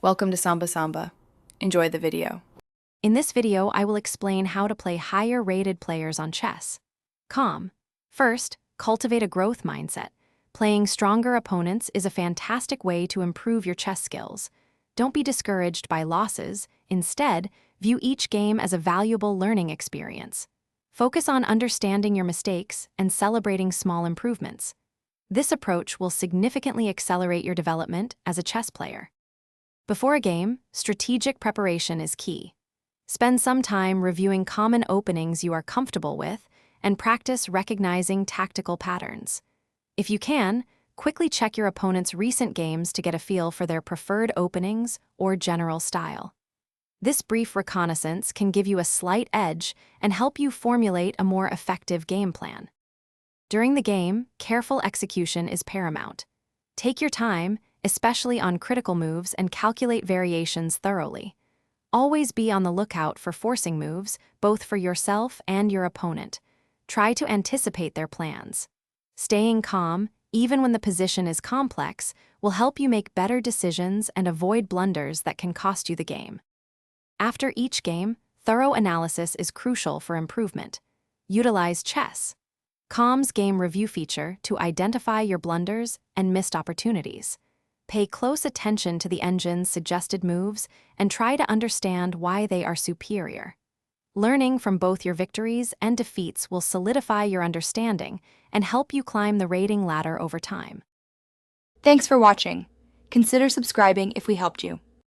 Welcome to Samba Samba. Enjoy the video. In this video, I will explain how to play higher-rated players on chess. Calm. First, cultivate a growth mindset. Playing stronger opponents is a fantastic way to improve your chess skills. Don't be discouraged by losses. Instead, view each game as a valuable learning experience. Focus on understanding your mistakes and celebrating small improvements. This approach will significantly accelerate your development as a chess player. Before a game, strategic preparation is key. Spend some time reviewing common openings you are comfortable with and practice recognizing tactical patterns. If you can, quickly check your opponent's recent games to get a feel for their preferred openings or general style. This brief reconnaissance can give you a slight edge and help you formulate a more effective game plan. During the game, careful execution is paramount. Take your time, especially on critical moves, and calculate variations thoroughly. Always be on the lookout for forcing moves, both for yourself and your opponent. Try to anticipate their plans. Staying calm, even when the position is complex, will help you make better decisions and avoid blunders that can cost you the game. After each game, thorough analysis is crucial for improvement. Utilize Chess.com's game review feature to identify your blunders and missed opportunities. Pay close attention to the engine's suggested moves and try to understand why they are superior. Learning from both your victories and defeats will solidify your understanding and help you climb the rating ladder over time. Thanks for watching. Consider subscribing if we helped you.